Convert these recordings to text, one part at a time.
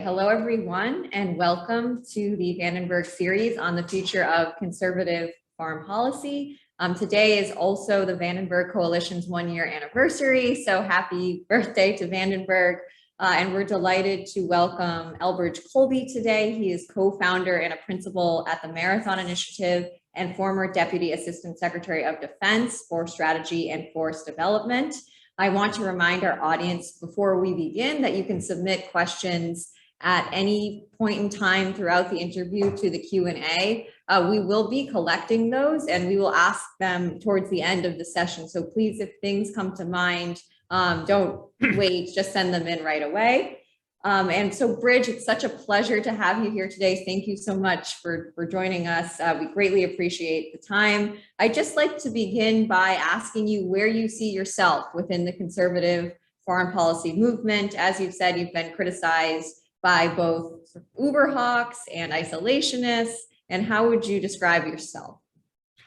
Hello, everyone, and welcome to the Vandenberg series on the future of conservative foreign policy. Today is also the Vandenberg Coalition's one-year anniversary, so happy birthday to Vandenberg. And we're delighted to welcome Elbridge Colby today. He is co-founder and a principal at the Marathon Initiative and former Deputy Assistant Secretary of Defense for Strategy and Force Development. I want to remind our audience before we begin that you can submit questions at any point in time throughout the interview to the Q&A. We will be collecting those and we will ask them towards the end of the session. So please, if things come to mind, don't wait, just send them in right away. And so Bridge, it's such a pleasure to have you here today. Thank you so much for joining us. We greatly appreciate the time. I'd just like to begin by asking you where you see yourself within the conservative foreign policy movement. As you've said, you've been criticized by both Uber hawks and isolationists, and how would you describe yourself?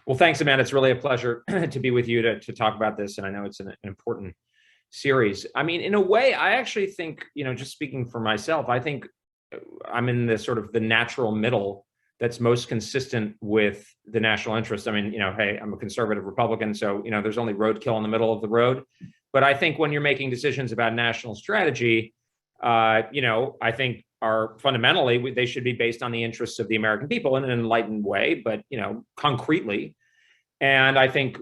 Well, thanks, Amanda. It's really a pleasure to be with you to talk about this, and I know it's an important series. I mean, in a way, I actually think, just speaking for myself, I think I'm in the sort of the natural middle that's most consistent with the national interest. I mean, hey, I'm a conservative Republican, so, there's only roadkill in the middle of the road. But I think when you're making decisions about national strategy, I think fundamentally they should be based on the interests of the American people in an enlightened way, but concretely. And I think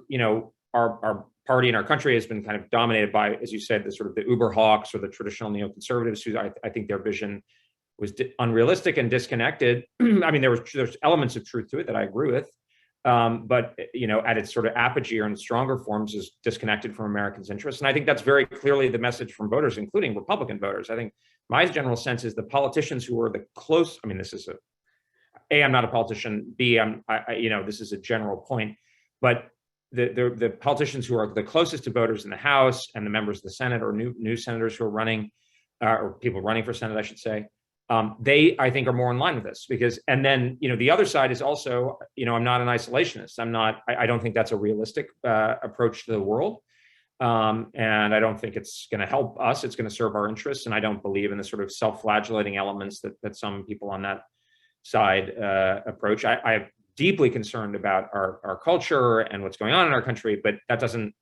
our party and our country has been kind of dominated by, as you said, the sort of the Uber hawks or the traditional neoconservatives, who I think their vision was unrealistic and disconnected. I mean, there's elements of truth to it that I agree with, but at its sort of apogee or in stronger forms is disconnected from Americans' interests. And I think that's very clearly the message from voters, including Republican voters. I think my general sense is the politicians who are the close, I mean, this is I'm not a politician, B, this is a general point, but the politicians who are the closest to voters in the House and the members of the Senate, or new senators who are running, or people running for Senate, I should say, they, I think, are more in line with this because, and then, the other side is also, I'm not an isolationist. I don't think that's a realistic approach to the world. And I don't think it's going to help us. It's going to serve our interests. And I don't believe in the sort of self-flagellating elements that some people on that side approach. I'm deeply concerned about our culture and what's going on in our country, but that doesn't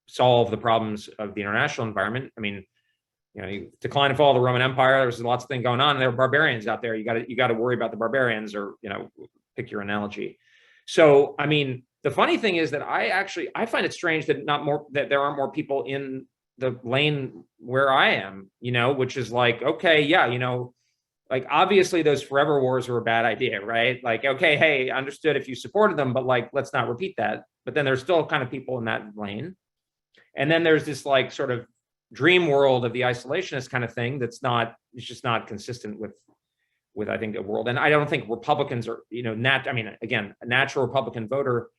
solve the problems of the international environment. I mean, you decline and fall of the Roman Empire. There's lots of things going on. And there are barbarians out there. You got to worry about the barbarians, or pick your analogy. So, I mean, the funny thing is that I find it strange that that there aren't more people in the lane where I am. Which is like, okay, yeah, like obviously those forever wars are a bad idea, right? Like, okay, hey, understood if you supported them, but like, let's not repeat that. But then there's still kind of people in that lane, and then there's this like sort of dream world of the isolationist kind of thing it's just not consistent with I think a world. And I don't think Republicans are, again, a natural Republican voter,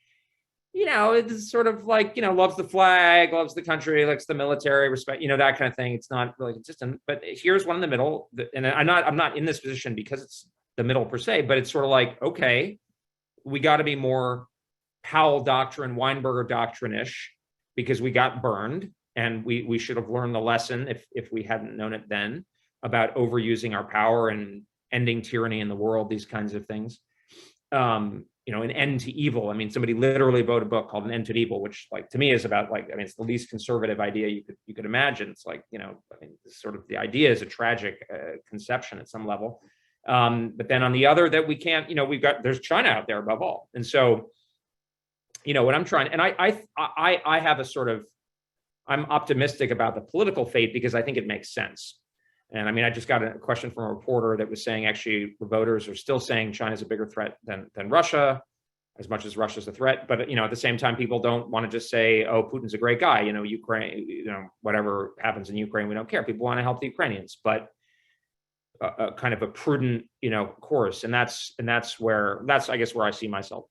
it's sort of like, loves the flag, loves the country, likes the military, respect, that kind of thing. It's not really consistent. But here's one in the middle, and I'm not in this position because it's the middle per se, but it's sort of like, okay, we got to be more Powell doctrine, Weinberger doctrine-ish, because we got burned. And we should have learned the lesson if we hadn't known it then about overusing our power and ending tyranny in the world, these kinds of things. An end to evil. I mean, somebody literally wrote a book called An End to Evil, which like to me is about it's the least conservative idea you could imagine. It's like, sort of the idea is a tragic conception at some level. But then on the other that we can't, there's China out there above all. And so, what I'm trying, and I have a sort of, I'm optimistic about the political fate because I think it makes sense. And I mean, I just got a question from a reporter that was saying actually the voters are still saying China's a bigger threat than Russia, as much as Russia's a threat. But, at the same time, people don't want to just say, oh, Putin's a great guy, Ukraine, whatever happens in Ukraine, we don't care. People want to help the Ukrainians, but a kind of a prudent, course. And that's I guess where I see myself.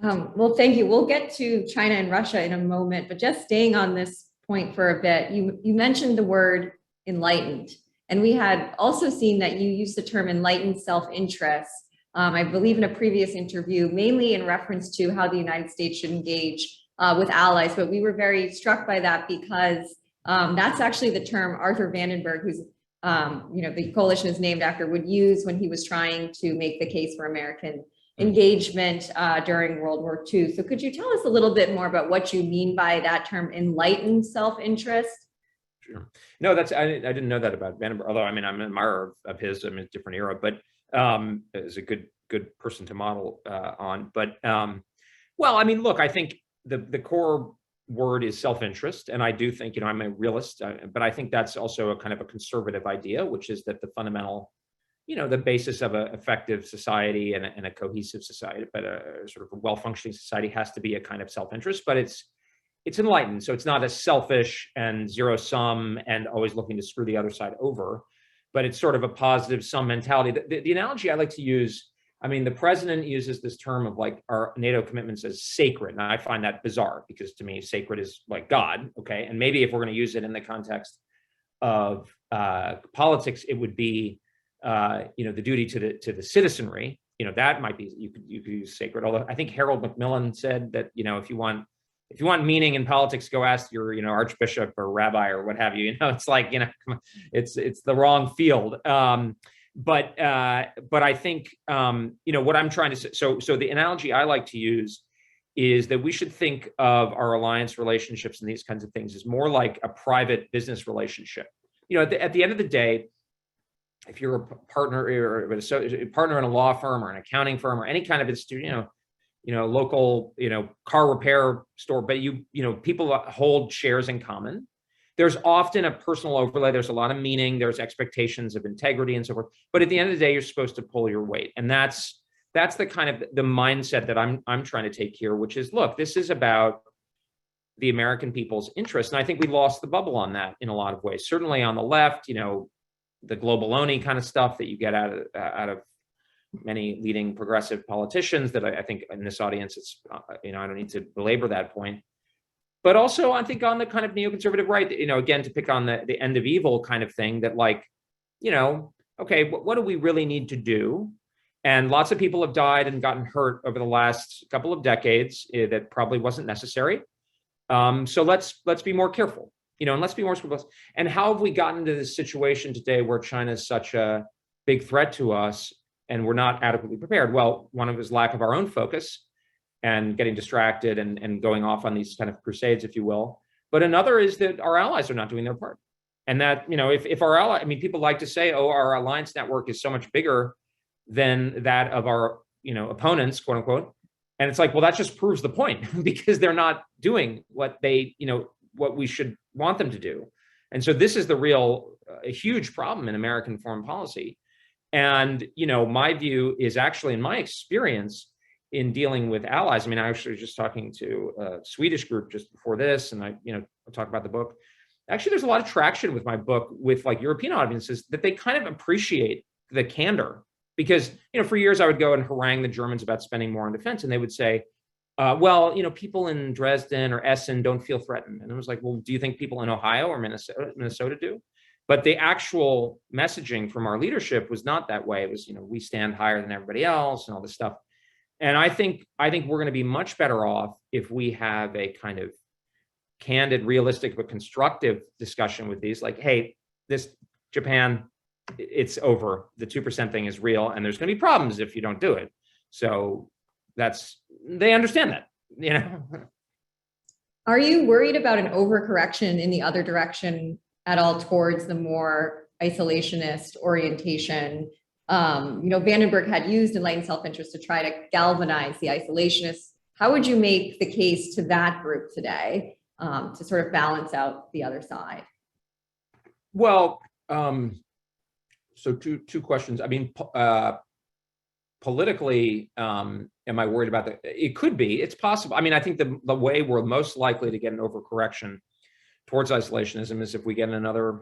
Well, thank you. We'll get to China and Russia in a moment, but just staying on this point for a bit, you mentioned the word enlightened, and we had also seen that you used the term enlightened self-interest, I believe in a previous interview, mainly in reference to how the United States should engage with allies. But we were very struck by that because that's actually the term Arthur Vandenberg, who's the coalition is named after, would use when he was trying to make the case for American engagement during World War II. So could you tell us a little bit more about what you mean by that term, enlightened self-interest? Sure. No, I didn't know that about Vandenberg, although I mean, I'm an admirer of his. I'm in a different era, but is a good person to model on. But well, I mean, look, I think the core word is self-interest, and I do think, I'm a realist, but I think that's also a kind of a conservative idea, which is that the fundamental, the basis of an effective society and a cohesive society, but a sort of a well-functioning society has to be a kind of self-interest, but it's enlightened. So it's not as selfish and zero-sum and always looking to screw the other side over, but it's sort of a positive sum mentality. The analogy I like to use, I mean, the president uses this term of like our NATO commitments as sacred. And I find that bizarre because to me, sacred is like God. Okay. And maybe if we're going to use it in the context of politics, it would be, the duty to the citizenry. That might be, you could use sacred. Although I think Harold Macmillan said that, if you want meaning in politics, go ask your, archbishop or rabbi or what have you. It's like, it's the wrong field. But I think, what I'm trying to say, so the analogy I like to use is that we should think of our alliance relationships and these kinds of things as more like a private business relationship. At the end of the day, if you're a partner or a partner in a law firm or an accounting firm or any kind of institution, local, car repair store, but people hold shares in common. There's often a personal overlay. There's a lot of meaning. There's expectations of integrity and so forth. But at the end of the day, you're supposed to pull your weight. And that's the kind of the mindset that I'm trying to take here, which is, look, this is about the American people's interest. And I think we lost the bubble on that in a lot of ways. Certainly on the left, the globaloney kind of stuff that you get out of many leading progressive politicians that I think in this audience, it's, I don't need to belabor that point. But also, I think on the kind of neoconservative right, again, to pick on the end of evil kind of thing that like, okay, what do we really need to do? And lots of people have died and gotten hurt over the last couple of decades that probably wasn't necessary. So let's be more careful, and let's be more scrupulous. And how have we gotten to this situation today where China is such a big threat to us and we're not adequately prepared? Well, one of it is lack of our own focus and getting distracted and going off on these kind of crusades, if you will. But another is that our allies are not doing their part. And that, if our ally, people like to say, oh, our alliance network is so much bigger than that of our, opponents, quote unquote. And it's like, well, that just proves the point because they're not doing what they, what we should want them to do. And so this is the real, a huge problem in American foreign policy. And, my view is actually, in my experience, in dealing with allies. I actually was just talking to a Swedish group just before this, and I'll talk about the book. Actually, there's a lot of traction with my book with like European audiences that they kind of appreciate the candor because, for years I would go and harangue the Germans about spending more on defense, and they would say, well, people in Dresden or Essen don't feel threatened. And I was like, well, do you think people in Ohio or Minnesota do? But the actual messaging from our leadership was not that way. It was, we stand higher than everybody else and all this stuff. And I think we're going to be much better off if we have a kind of candid, realistic, but constructive discussion with these. Like, hey, this Japan, it's over. The 2% thing is real, and there's going to be problems if you don't do it. So they understand that, Are you worried about an overcorrection in the other direction at all towards the more isolationist orientation? Vandenberg had used enlightened self-interest to try to galvanize the isolationists. How would you make the case to that group today to sort of balance out the other side? Well, so two questions. Politically, am I worried about that? It could be. It's possible. I think the way we're most likely to get an overcorrection towards isolationism is if we get another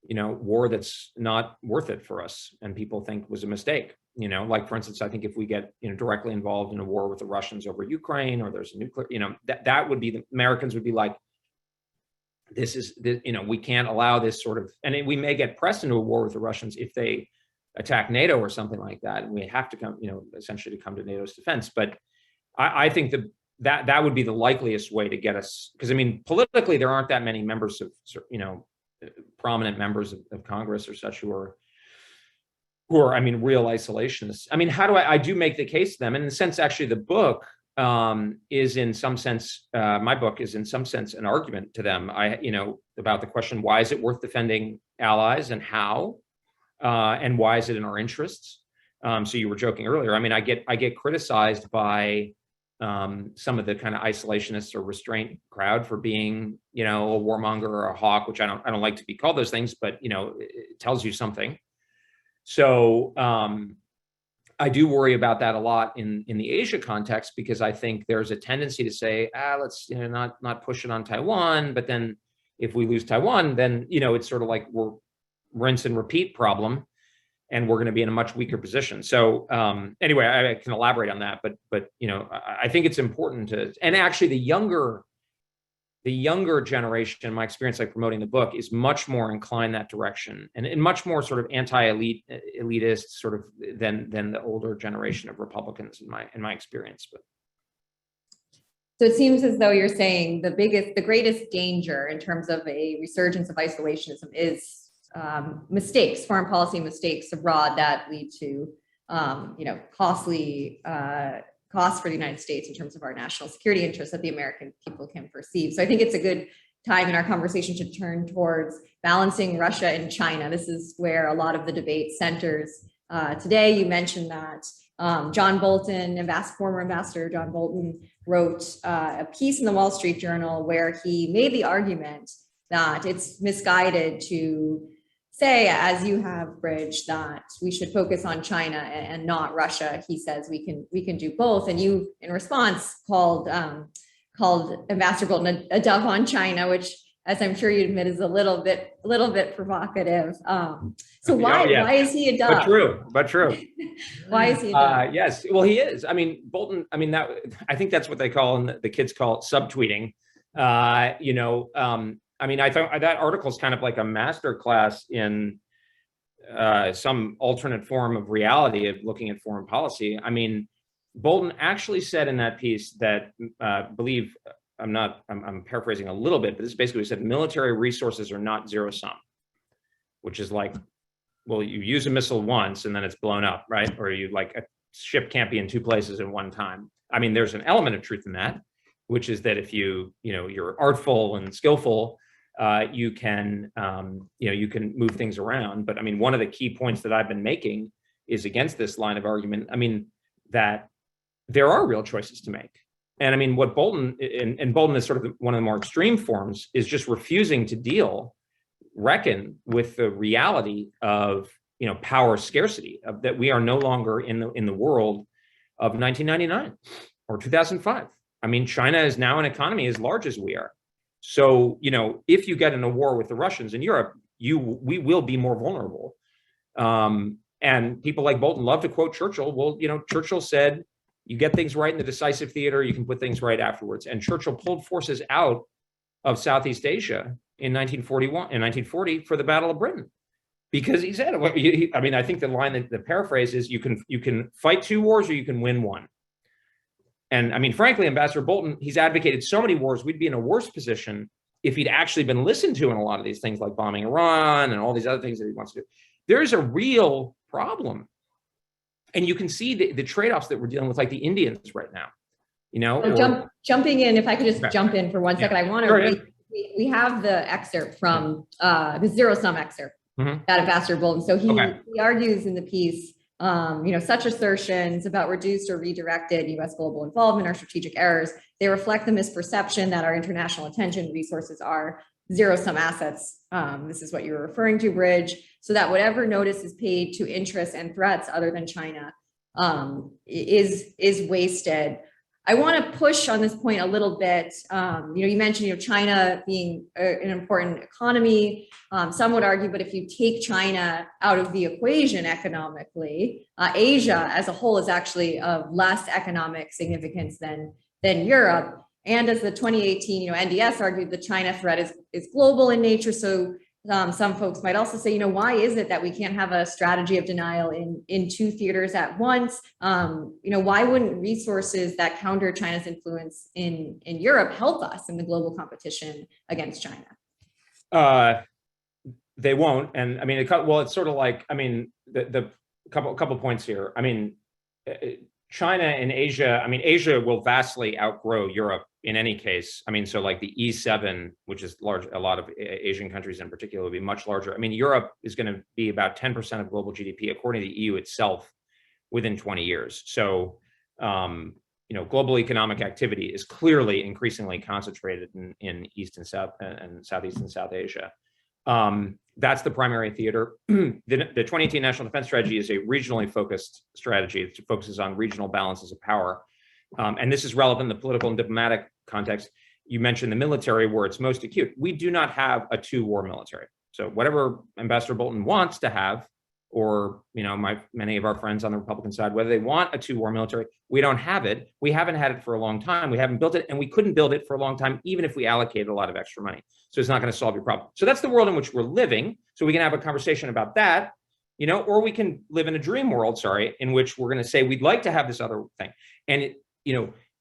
war that's not worth it for us and people think was a mistake, like for instance, I think if we get, directly involved in a war with the Russians over Ukraine, or there's a nuclear, that would be, the Americans would be like, we can't allow this sort of, and we may get pressed into a war with the Russians if they attack NATO or something like that. And we have to come, essentially to come to NATO's defense. But I think that would be the likeliest way to get us, because politically, there aren't that many members of, prominent members of Congress or such who are, I mean, real isolationists. I mean, how do I do make the case to them? And in a sense, actually, the book is in some sense, my book is in some sense an argument to them. About the question, why is it worth defending allies and how, and why is it in our interests? So you were joking earlier. I mean, I get criticized by some of the kind of isolationists or restraint crowd for being, a warmonger or a hawk, which I don't like to be called those things, but it tells you something. So I do worry about that a lot in the Asia context, because I think there's a tendency to say, let's not push it on Taiwan, but then if we lose Taiwan, then it's sort of like we're rinse and repeat problem, and we're going to be in a much weaker position. So anyway, I can elaborate on that, but I think it's important to, and actually the younger generation, in my experience, like promoting the book, is much more inclined that direction, and much more sort of elitist sort of than the older generation of Republicans in my experience. But so it seems as though you're saying the greatest danger in terms of a resurgence of isolationism is mistakes, foreign policy mistakes abroad that lead to, costly costs for the United States in terms of our national security interests that the American people can perceive. So I think it's a good time in our conversation to turn towards balancing Russia and China. This is where a lot of the debate centers today. You mentioned that John Bolton, former Ambassador John Bolton, wrote a piece in the Wall Street Journal where he made the argument that it's misguided to say, as you have, Bridge, that we should focus on China and not Russia. He says we can do both, and you, in response, called Ambassador Bolton a dove on China, which, as I'm sure you admit, is a little bit provocative. So why is he a dove? But true. Why is he a dove? Yes, well, he is. I mean, Bolton. I mean, I think that's what they call, and the kids call it, subtweeting. I mean, I thought that article is kind of like a master class in some alternate form of reality of looking at foreign policy. I mean, Bolton actually said in that piece that, I'm paraphrasing a little bit, but this is basically what he said: military resources are not zero sum, which is like, well, you use a missile once and then it's blown up, right? Or a ship can't be in two places at one time. I mean, there's an element of truth in that, which is that if you're artful and skillful, you can move things around. But I mean, one of the key points that I've been making is against this line of argument. I mean, that there are real choices to make. And I mean, what Bolton, and Bolton is sort of one of the more extreme forms, is just refusing to reckon with the reality of, power scarcity, that we are no longer in the world of 1999 or 2005. I mean, China is now an economy as large as we are. So, if you get in a war with the Russians in Europe, we will be more vulnerable. And people like Bolton love to quote Churchill. Well, Churchill said, you get things right in the decisive theater, you can put things right afterwards. And Churchill pulled forces out of Southeast Asia in 1940 for the Battle of Britain, because he said, I think the line, the paraphrase is, you can fight two wars or you can win one. And I mean, frankly, Ambassador Bolton, he's advocated so many wars, we'd be in a worse position if he'd actually been listened to in a lot of these things, like bombing Iran and all these other things that he wants to do. There's a real problem. And you can see the trade-offs that we're dealing with, like the Indians right now, So jumping in, if I could just jump in for 1 second, I want to read, we have the excerpt from the Zerosum excerpt that Ambassador Bolton. So he argues in the piece, such assertions about reduced or redirected U.S. global involvement are strategic errors. They reflect the misperception that our international attention resources are zero-sum assets. This is what you're referring to, Bridge, so that whatever notice is paid to interests and threats other than China is wasted. I want to push on this point a little bit. You mentioned, China being an important economy. Some would argue, but if you take China out of the equation economically, Asia as a whole is actually of less economic significance than Europe. And as the 2018, NDS argued, the China threat is global in nature. So some folks might also say, why is it that we can't have a strategy of denial in two theaters at once? Why wouldn't resources that counter China's influence in Europe help us in the global competition against China? They won't. And I mean, well, it's sort of like, I mean, the couple points here. I mean, China and Asia, I mean, Asia will vastly outgrow Europe in any case. I mean, so like the E7, which is large, a lot of Asian countries in particular will be much larger. I mean, Europe is going to be about 10% of global GDP, according to the EU itself, within 20 years. So, global economic activity is clearly increasingly concentrated in East and South and Southeast and South Asia. That's the primary theater. The 2018 National Defense Strategy is a regionally focused strategy. It focuses on regional balances of power. And this is relevant in the political and diplomatic context. You mentioned the military where it's most acute. We do not have a two-war military. So whatever Ambassador Bolton wants to have, or many of our friends on the Republican side, whether they want a two-war military, we don't have it. We haven't had it for a long time. We haven't built it, and we couldn't build it for a long time, even if we allocated a lot of extra money. So it's not going to solve your problem. So that's the world in which we're living. So we can have a conversation about that, or we can live in a dream world, in which we're going to say we'd like to have this other thing. And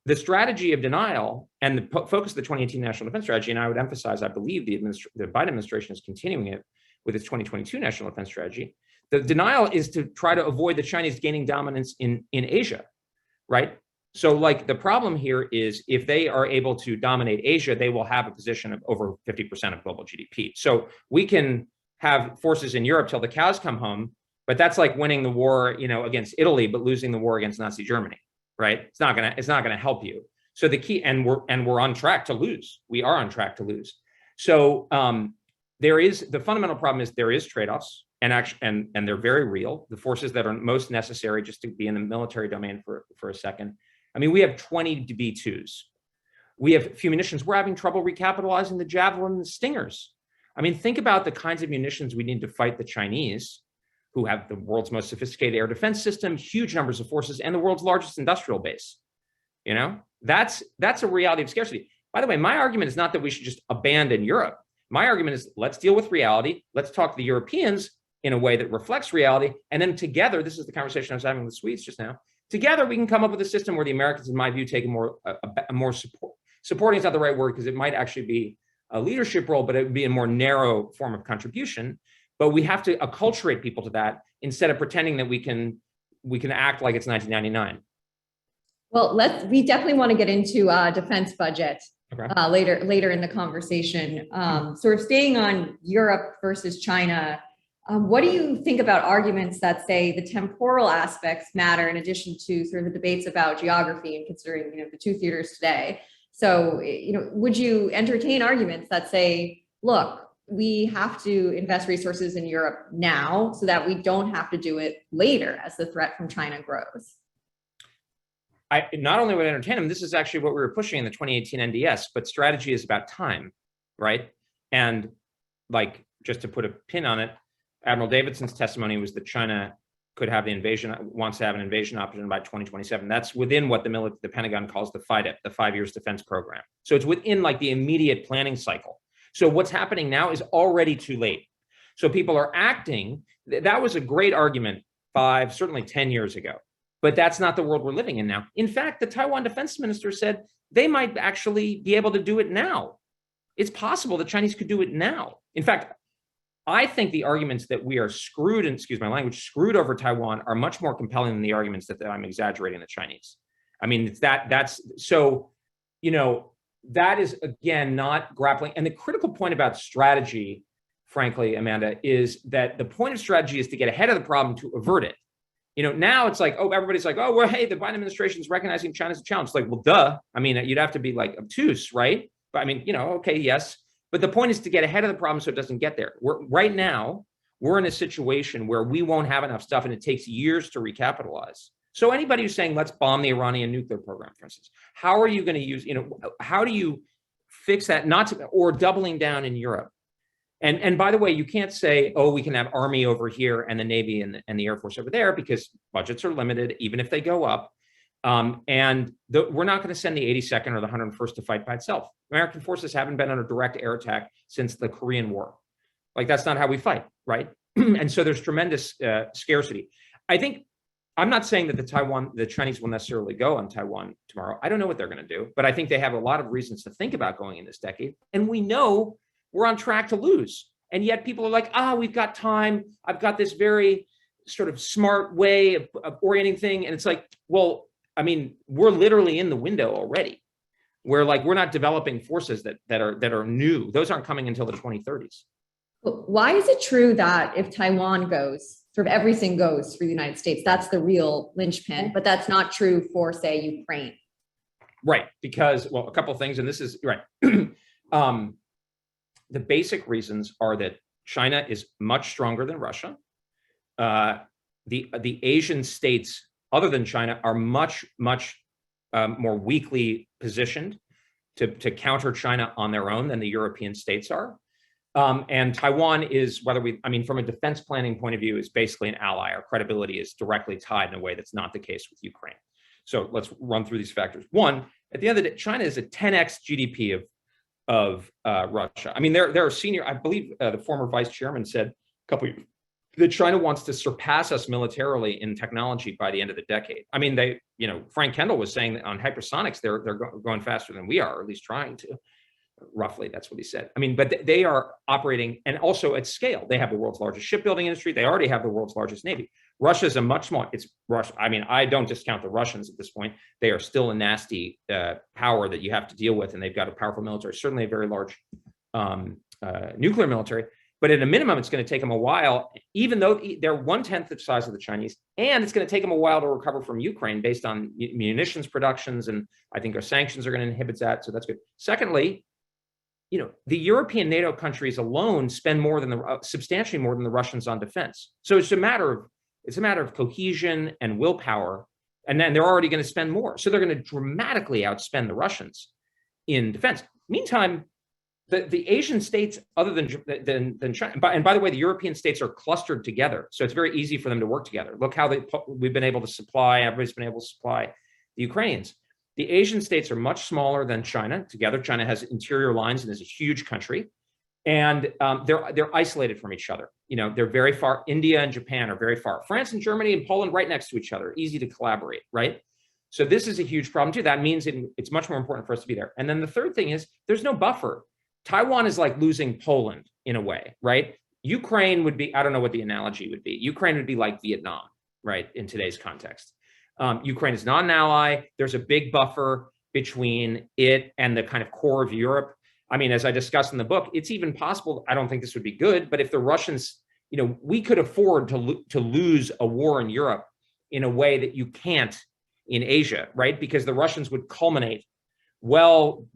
the strategy of denial and the focus of the 2018 National Defense Strategy, and I would emphasize, I believe the Biden administration is continuing it with its 2022 National Defense Strategy. The denial is to try to avoid the Chinese gaining dominance in Asia, right? So like the problem here is if they are able to dominate Asia, they will have a position of over 50% of global GDP. So we can have forces in Europe till the cows come home, but that's like winning the war, against Italy, but losing the war against Nazi Germany, right? It's not gonna help you. So the key, and we're on track to lose. We are on track to lose. So the fundamental problem is there is trade-offs. And they're very real. The forces that are most necessary, just to be in the military domain for a second. I mean, we have 20 B-2s. We have few munitions. We're having trouble recapitalizing the Javelin and the Stingers. I mean, think about the kinds of munitions we need to fight the Chinese, who have the world's most sophisticated air defense system, huge numbers of forces, and the world's largest industrial base. That's a reality of scarcity. By the way, my argument is not that we should just abandon Europe. My argument is let's deal with reality. Let's talk to the Europeans in a way that reflects reality. And then together, this is the conversation I was having with the Swedes just now, together we can come up with a system where the Americans, in my view, take a more support. Supporting is not the right word because it might actually be a leadership role, but it would be a more narrow form of contribution. But we have to acculturate people to that instead of pretending that we can act like it's 1999. Well, we definitely want to get into defense budget later in the conversation. Sort of staying on Europe versus China. What do you think about arguments that say the temporal aspects matter in addition to sort of the debates about geography and considering, the two theaters today? So, would you entertain arguments that say, look, we have to invest resources in Europe now so that we don't have to do it later as the threat from China grows? I not only would entertain them, this is actually what we were pushing in the 2018 NDS, but strategy is about time, right? And like, just to put a pin on it, Admiral Davidson's testimony was that China wants to have an invasion option by 2027. That's within what the Pentagon calls the FYDP, the 5 years defense program. So it's within like the immediate planning cycle. So what's happening now is already too late. So people are acting. That was a great argument 5, certainly 10 years ago, but that's not the world we're living in now. In fact, the Taiwan defense minister said they might actually be able to do it now. It's possible the Chinese could do it now. In fact, I think the arguments that we are screwed, and excuse my language, screwed over Taiwan are much more compelling than the arguments that I'm exaggerating the Chinese. I mean, it's that's so, that is, again, not grappling. And the critical point about strategy, frankly, Amanda, is that the point of strategy is to get ahead of the problem to avert it. Now it's like, everybody's like, well, hey, the Biden administration is recognizing China's a challenge. It's like, well, duh. I mean, you'd have to be like obtuse, right? But I mean, okay, yes. But the point is to get ahead of the problem so it doesn't get there. Right now, we're in a situation where we won't have enough stuff and it takes years to recapitalize. So anybody who's saying, let's bomb the Iranian nuclear program, for instance, how are you going to use, how do you fix that? Or doubling down in Europe. And by the way, you can't say, we can have Army over here and the Navy and the Air Force over there because budgets are limited, even if they go up. We're not going to send the 82nd or the 101st to fight by itself. American forces haven't been under direct air attack since the Korean War. Like, that's not how we fight, right? And so there's tremendous scarcity. I'm not saying that the Chinese will necessarily go on Taiwan tomorrow. I don't know what they're going to do, but I think they have a lot of reasons to think about going in this decade. And we know we're on track to lose. And yet people are like, we've got time. I've got this very sort of smart way of orienting thing. And it's like, well, I mean, we're literally in the window already. Where like we're not developing forces that are new. Those aren't coming until the 2030s. Why is it true that if Taiwan goes, sort of everything goes for the United States? That's the real linchpin, but that's not true for, say, Ukraine. Right, because, well, a couple of things, and this is right. The basic reasons are that China is much stronger than Russia. The Asian states, other than China, are much more weakly positioned to counter China on their own than the European states are. And Taiwan is, from a defense planning point of view, is basically an ally. Our credibility is directly tied in a way that's not the case with Ukraine. So let's run through these factors. One, at the end of the day, China is a 10x GDP of Russia. I mean, there are senior, I believe the former vice chairman said a couple of years that China wants to surpass us militarily in technology by the end of the decade. I mean, Frank Kendall was saying that on hypersonics, they're going faster than we are, or at least trying to. Roughly, that's what he said. I mean, but they are operating, and also at scale. They have the world's largest shipbuilding industry. They already have the world's largest navy. Russia is a much smaller. It's Russia. I mean, I don't discount the Russians at this point. They are still a nasty power that you have to deal with, and they've got a powerful military. Certainly, a very large nuclear military. But at a minimum, it's going to take them a while, even though they're 1/10 the size of the Chinese, and it's going to take them a while to recover from Ukraine based on munitions productions, and I think our sanctions are going to inhibit that. So that's good. Secondly, the European NATO countries alone spend substantially more than the Russians on defense. So it's a matter of cohesion and willpower, and then they're already going to spend more. So they're going to dramatically outspend the Russians in defense. Meantime, the Asian states, other than China, and by the way, the European states are clustered together, so it's very easy for them to work together. Look how we've been able to supply. Everybody's been able to supply the Ukrainians. The Asian states are much smaller than China. Together, China has interior lines and is a huge country, and they're isolated from each other. They're very far. India and Japan are very far. France and Germany and Poland right next to each other, easy to collaborate, right? So this is a huge problem too. That means it's much more important for us to be there. And then the third thing is there's no buffer. Taiwan is like losing Poland in a way, right? Ukraine would be, I don't know what the analogy would be. Ukraine would be like Vietnam, right, in today's context. Ukraine is not an ally. There's a big buffer between it and the kind of core of Europe. I mean, as I discussed in the book, it's even possible, I don't think this would be good, but if the Russians, we could afford to lose a war in Europe in a way that you can't in Asia, right? Because the Russians would culminate well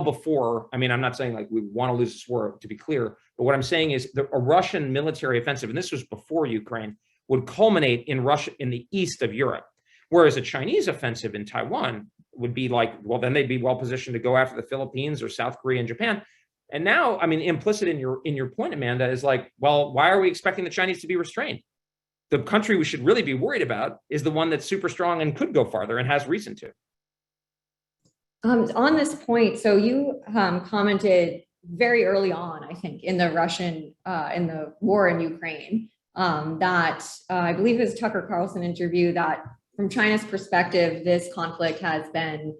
before, I mean, I'm not saying like we want to lose this war, to be clear, but what I'm saying is a Russian military offensive, and this was before Ukraine, would culminate in Russia, in the east of Europe. Whereas a Chinese offensive in Taiwan would be like, well, then they'd be well positioned to go after the Philippines or South Korea and Japan. And now, I mean, implicit in your point, Amanda, is like, well, why are we expecting the Chinese to be restrained? The country we should really be worried about is the one that's super strong and could go farther and has reason to. On this point, so you commented very early on, I think, in the war in Ukraine, that I believe it was Tucker Carlson interview, that from China's perspective, this conflict has been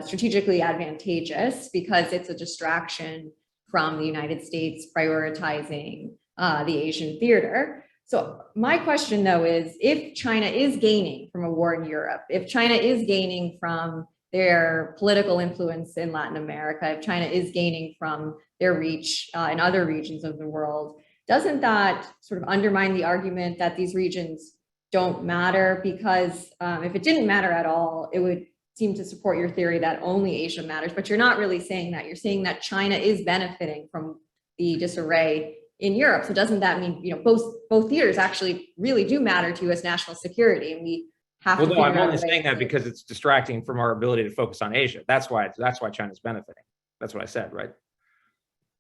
strategically advantageous because it's a distraction from the United States prioritizing the Asian theater. So my question, though, is if China is gaining from a war in Europe, if China is gaining from their political influence in Latin America, if China is gaining from their reach in other regions of the world, doesn't that sort of undermine the argument that these regions don't matter? Because if it didn't matter at all, it would seem to support your theory that only Asia matters, but you're not really saying that. You're saying that China is benefiting from the disarray in Europe. So doesn't that mean, both theaters actually really do matter to US national security, and we have to. Well, no, I'm only saying that because it's distracting from our ability to focus on Asia. That's why China's benefiting. That's what I said, right?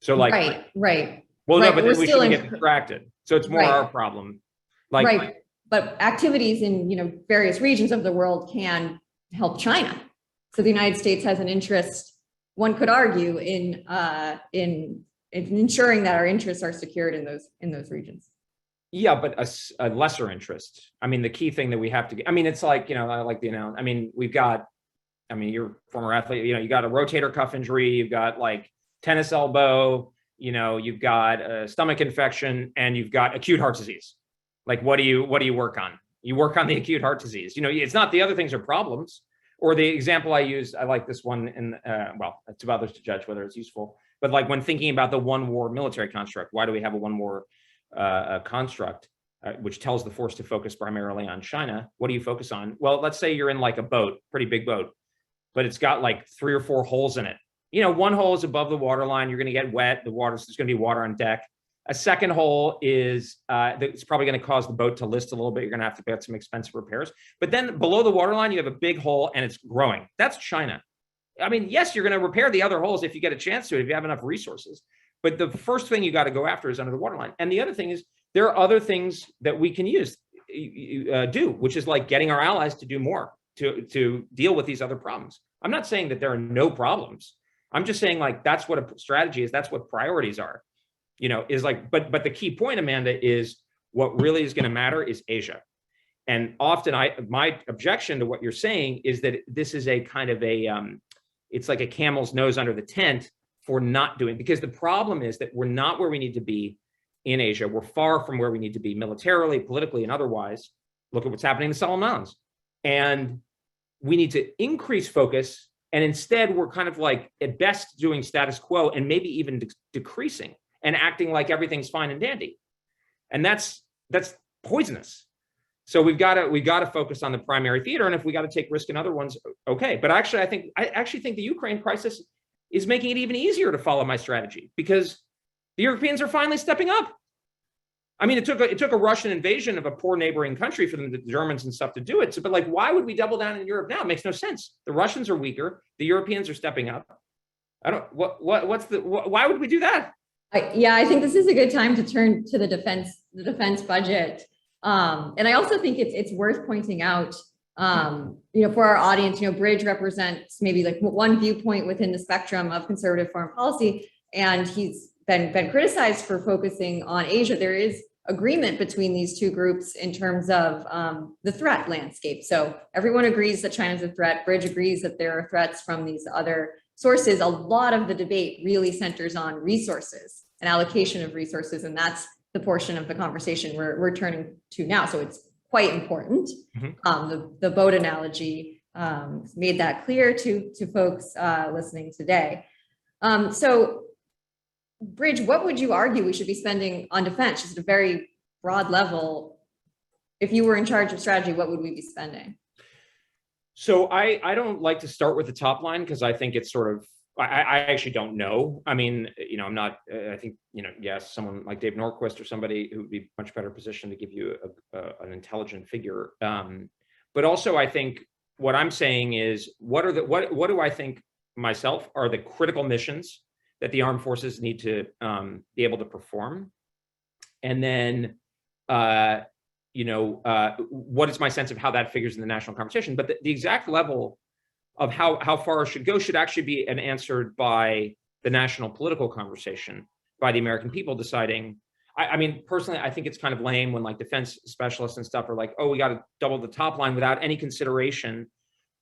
So like, right. Well, no, but then we shouldn't get distracted. So it's more our problem. But activities in various regions of the world can help China. So the United States has an interest, one could argue, in ensuring that our interests are secured in those regions. Yeah, but a lesser interest. I mean, the key thing that we have to, it's like, I like the analogy. I mean, you're a former athlete, you got a rotator cuff injury, you've got like tennis elbow, you've got a stomach infection and you've got acute heart disease. Like, what do you work on? You work on the acute heart disease. It's not the other things are problems. Or the example I used, I like this one, well, it's to others to judge whether it's useful, but like when thinking about the one war military construct, why do we have a one war construct, which tells the force to focus primarily on China? What do you focus on? Well, let's say you're in like a boat, pretty big boat, but it's got like 3 or 4 holes in it. One hole is above the waterline. You're going to get wet. There's going to be water on deck. A second hole is it's probably going to cause the boat to list a little bit. You're going to have to get some expensive repairs. But then below the waterline, you have a big hole and it's growing. That's China. I mean, yes, you're going to repair the other holes if you get a chance to, if you have enough resources. But the first thing you got to go after is under the waterline. And the other thing is there are other things that we can do, which is like getting our allies to do more to deal with these other problems. I'm not saying that there are no problems. I'm just saying like that's what a strategy is. That's what priorities are. Is like, but the key point, Amanda, is what really is going to matter is Asia. And often my objection to what you're saying is that this is a kind of it's like a camel's nose under the tent for not doing, because the problem is that we're not where we need to be in Asia. We're far from where we need to be militarily, politically, and otherwise. Look at what's happening in the Solomon Islands. And we need to increase focus. And instead, we're kind of like at best doing status quo and maybe even decreasing and acting like everything's fine and dandy. And that's poisonous. So we've got to focus on the primary theater. And if we got to take risk in other ones, okay. But actually, I actually think the Ukraine crisis is making it even easier to follow my strategy because the Europeans are finally stepping up. I mean, it took a Russian invasion of a poor neighboring country for the Germans and stuff to do it. So, but like, why would we double down in Europe now? It makes no sense. The Russians are weaker. The Europeans are stepping up. Why would we do that? I think this is a good time to turn to the defense budget. And I also think it's worth pointing out, for our audience, Bridge represents maybe like one viewpoint within the spectrum of conservative foreign policy. And he's been criticized for focusing on Asia. There is agreement between these two groups in terms of the threat landscape. So everyone agrees that China's a threat. Bridge agrees that there are threats from these other sources. A lot of the debate really centers on resources and allocation of resources. And that's the portion of the conversation we're turning to now. So it's quite important. Mm-hmm. The boat analogy made that clear to folks listening today. So Bridge, what would you argue we should be spending on defense? Just at a very broad level. If you were in charge of strategy, what would we be spending? So I don't like to start with the top line because I think it's sort of, I actually don't know. I mean, I'm not, I think, yes, someone like Dave Norquist or somebody who would be much better positioned to give you an intelligent figure. But also I think what I'm saying is, what do I think myself are the critical missions that the armed forces need to be able to perform? And then, what is my sense of how that figures in the national conversation? But the exact level of how far it should go should actually be answered by the national political conversation, by the American people deciding. I mean, personally, I think it's kind of lame when like defense specialists and stuff are like, oh, we got to double the top line without any consideration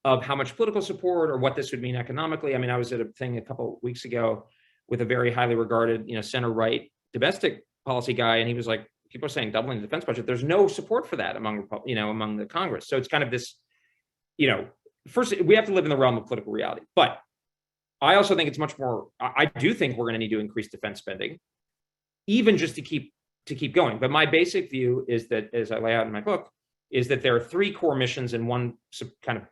of how much political support or what this would mean economically. I mean, I was at a thing a couple of weeks ago with a very highly regarded, center-right domestic policy guy, and he was like, people are saying doubling the defense budget. There's no support for that among the Congress. So it's kind of this, first we have to live in the realm of political reality. But I also think it's much more. I do think we're going to need to increase defense spending, even just to keep going. But my basic view is that, as I lay out in my book, is that there are 3 core missions and one kind of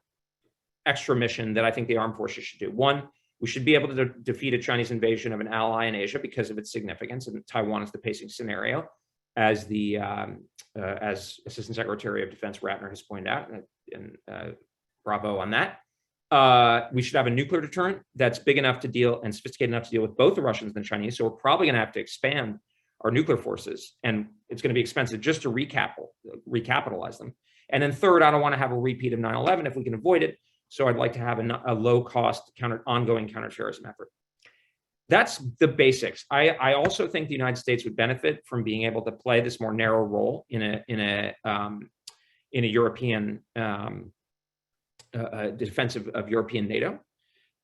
extra mission that I think the armed forces should do. One, we should be able to defeat a Chinese invasion of an ally in Asia because of its significance, and Taiwan is the pacing scenario, as the as Assistant Secretary of Defense Ratner has pointed out, and bravo on that. We should have a nuclear deterrent that's big enough to deal and sophisticated enough to deal with both the Russians and the Chinese. So we're probably going to have to expand our nuclear forces, and it's going to be expensive just to recapitalize them. And then third, I don't want to have a repeat of 9/11 if we can avoid it. So I'd like to have a low-cost ongoing counterterrorism effort. That's the basics. I also think the United States would benefit from being able to play this more narrow role in a European defense of European NATO.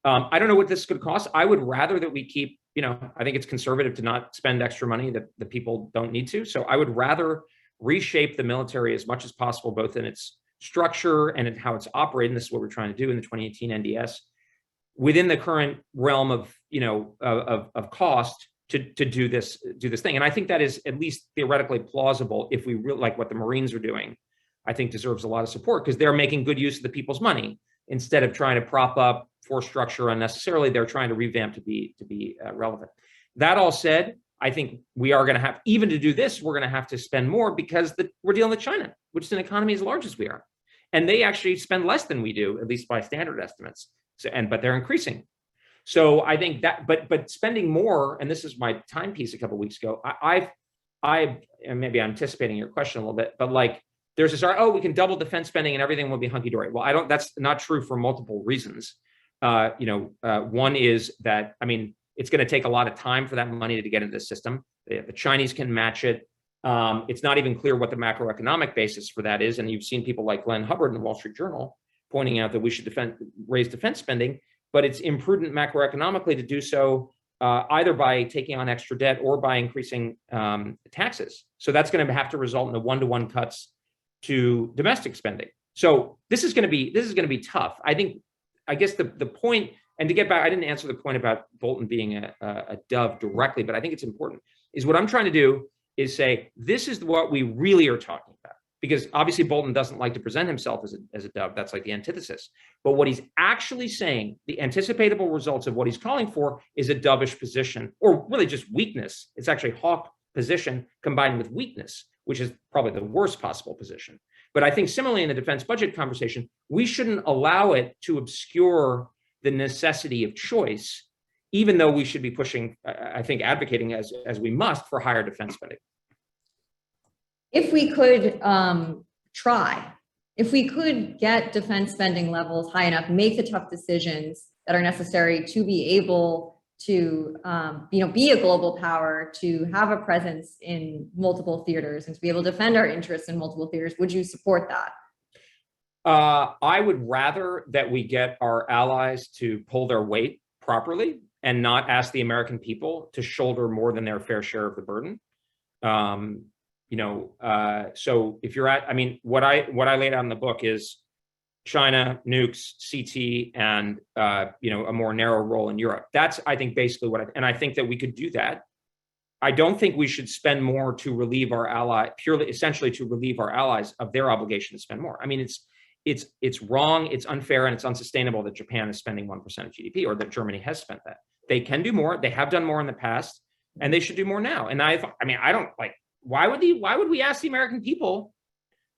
I don't know what this could cost. I would rather that we keep, I think it's conservative to not spend extra money that people don't need to. So I would rather reshape the military as much as possible, both in its structure and in how it's operating. This is what we're trying to do in the 2018 NDS within the current realm of, of cost to do this thing. And I think that is at least theoretically plausible if we really like what the Marines are doing. I think deserves a lot of support because they're making good use of the people's money instead of trying to prop up force structure unnecessarily. They're trying to revamp to be relevant. That all said, I think we are going to have, even to do this, we're going to have to spend more because we're dealing with China, which is an economy as large as we are, and they actually spend less than we do, at least by standard estimates. So, but they're increasing. So I think that, but spending more, and this is my timepiece a couple of weeks ago. And maybe I'm anticipating your question a little bit, but like there's this, we can double defense spending and everything will be hunky dory. Well, that's not true for multiple reasons. One is that, it's going to take a lot of time for that money to get into the system. The Chinese can match it. It's not even clear what the macroeconomic basis for that is. And you've seen people like Glenn Hubbard in the Wall Street Journal pointing out that we should raise defense spending, but it's imprudent macroeconomically to do so either by taking on extra debt or by increasing taxes. So that's going to have to result in the one-to-one cuts to domestic spending. So this is going to be tough. I guess the point, and to get back, I didn't answer the point about Bolton being a dove directly, but I think it's important, is what I'm trying to do is say, this is what we really are talking about. Because obviously Bolton doesn't like to present himself as a dove. That's like the antithesis. But what he's actually saying, the anticipatable results of what he's calling for is a dovish position, or really just weakness. It's actually hawk position combined with weakness, which is probably the worst possible position. But I think similarly in the defense budget conversation, we shouldn't allow it to obscure the necessity of choice, even though we should be pushing, I think, advocating as we must for higher defense spending. If we could if we could get defense spending levels high enough, make the tough decisions that are necessary to be able to, be a global power, to have a presence in multiple theaters and to be able to defend our interests in multiple theaters, would you support that? I would rather that we get our allies to pull their weight properly and not ask the American people to shoulder more than their fair share of the burden. So if you're what I laid out in the book is China, nukes, CT, and a more narrow role in Europe. That's, I think, basically and I think that we could do that. I don't think we should spend more to relieve our essentially to relieve our allies of their obligation to spend more. It's wrong, it's unfair, and it's unsustainable that Japan is spending 1% of GDP, or that Germany has spent that. They can do more. They have done more in the past, and they should do more now. And I don't like. Why would we ask the American people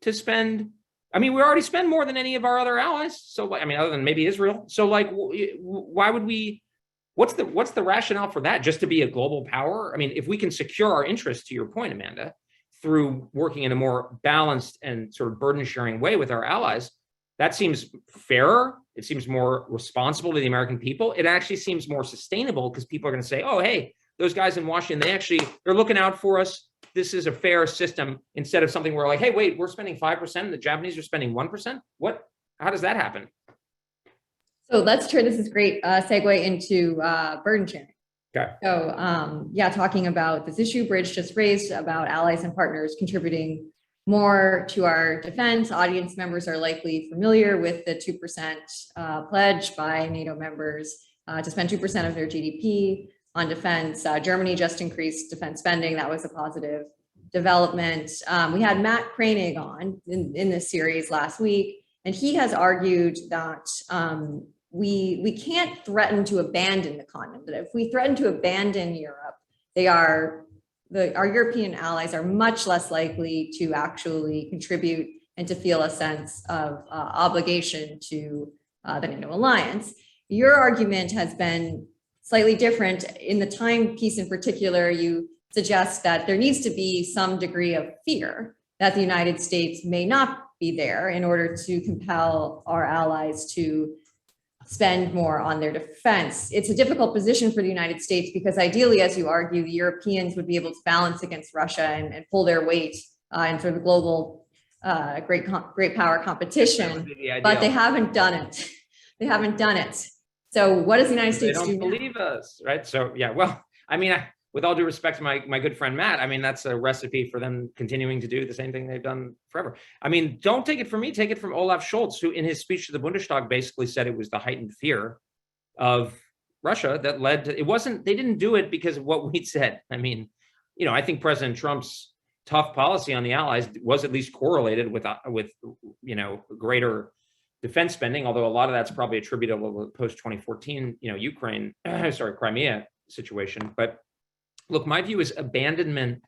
to spend? We already spend more than any of our other allies. So, other than maybe Israel. So, why would we? What's the rationale for that? Just to be a global power? If we can secure our interests, to your point, Amanda, through working in a more balanced and sort of burden-sharing way with our allies, that seems fairer. It seems more responsible to the American people. It actually seems more sustainable because people are going to say, "Oh, hey, those guys in Washington, they're looking out for us. This is a fair system," instead of something where like, hey, wait, we're spending 5% and the Japanese are spending 1%. What? How does that happen? So let's turn, this is great segue into burden sharing. Okay. So talking about this issue Bridge just raised about allies and partners contributing more to our defense. Audience members are likely familiar with the 2% pledge by NATO members to spend 2% of their GDP on defense. Germany just increased defense spending. That was a positive development. We had Matt Koenig on in this series last week, and he has argued that we can't threaten to abandon the continent. That if we threaten to abandon Europe, our European allies are much less likely to actually contribute and to feel a sense of obligation to the NATO alliance. Your argument has been slightly different. In the timepiece in particular, you suggest that there needs to be some degree of fear that the United States may not be there in order to compel our allies to spend more on their defense. It's a difficult position for the United States because ideally, as you argue, the Europeans would be able to balance against Russia and pull their weight in sort of global great power competition, but they haven't done it. They haven't done it. So what does the United They States do don't now? believe us, right? So yeah, well, I mean, with all due respect to my good friend Matt, I mean, that's a recipe for them continuing to do the same thing they've done forever. I mean, don't take it from me, take it from Olaf Scholz, who in his speech to the Bundestag basically said it was the heightened fear of Russia that led to, it wasn't, they didn't do it because of what we said. I mean, I think President Trump's tough policy on the allies was at least correlated with greater defense spending, although a lot of that's probably attributable to the post 2014, Ukraine, Crimea situation. But look, my view is abandonment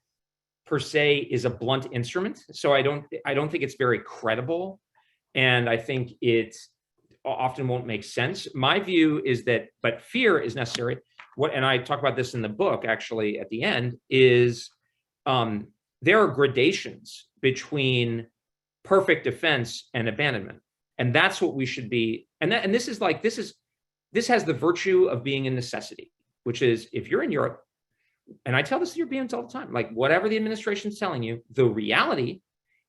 per se is a blunt instrument. So I don't think it's very credible. And I think it often won't make sense. My view is that, but fear is necessary. And I talk about this in the book, actually, at the end, is there are gradations between perfect defense and abandonment. And that's what we should be. And this has the virtue of being a necessity, which is if you're in Europe, and I tell this to Europeans all the time, like whatever the administration's telling you, the reality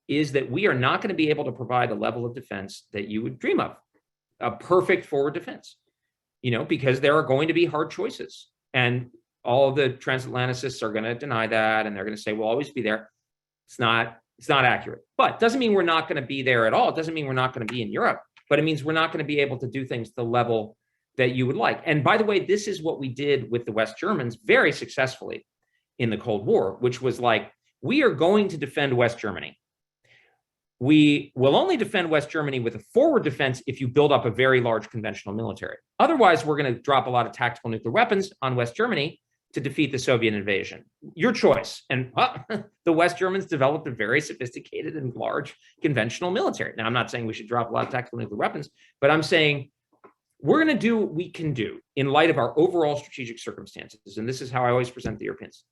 is that we are not going to be able to provide a level of defense that you would dream of, a perfect forward defense, because there are going to be hard choices. And all of the transatlanticists are going to deny that. And they're going to say, we'll always be there. It's not accurate, but doesn't mean we're not going to be there at all. It doesn't mean we're not going to be in Europe, but it means we're not going to be able to do things to the level that you would like. And by the way, this is what we did with the West Germans very successfully in the Cold War, which was like, we are going to defend West Germany. We will only defend West Germany with a forward defense if you build up a very large conventional military. Otherwise, we're going to drop a lot of tactical nuclear weapons on West Germany to defeat the Soviet invasion. Your choice. And the West Germans developed a very sophisticated and large conventional military. Now, I'm not saying we should drop a lot of tactical nuclear weapons, but I'm saying we're going to do what we can do in light of our overall strategic circumstances. And this is how I always present the Europeans.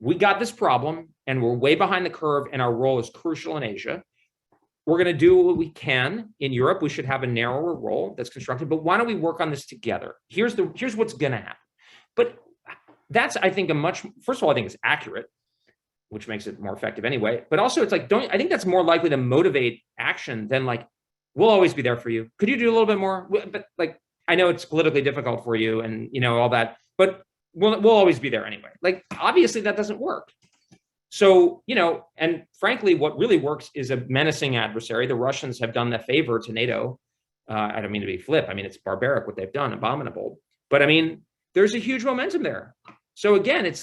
We got this problem and we're way behind the curve and our role is crucial in Asia. We're going to do what we can in Europe. We should have a narrower role that's constructed, but why don't we work on this together? Here's what's going to happen. But that's, I think, first of all, I think it's accurate, which makes it more effective anyway. But also it's like, I think that's more likely to motivate action than like, we'll always be there for you. Could you do a little bit more? But like, I know it's politically difficult for you and all that, but we'll always be there anyway. Like, obviously that doesn't work. So, and frankly, what really works is a menacing adversary. The Russians have done the favor to NATO. I don't mean to be flip. I mean, it's barbaric what they've done, abominable. But I mean, there's a huge momentum there. So again, it's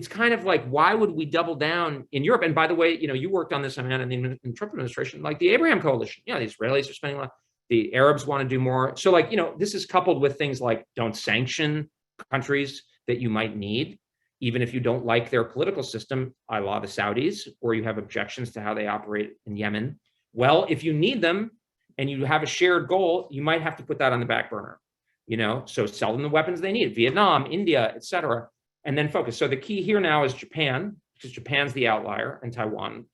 kind of like, why would we double down in Europe? And by the way, you worked on this, Amanda, in the Trump administration, like the Abraham Coalition. The Israelis are spending a lot. The Arabs want to do more. So this is coupled with things like don't sanction countries that you might need, even if you don't like their political system, a la the Saudis, or you have objections to how they operate in Yemen. Well, if you need them and you have a shared goal, you might have to put that on the back burner. So sell them the weapons they need, Vietnam, India, et cetera, and then focus. So the key here now is Japan, because Japan's the outlier, and Taiwan.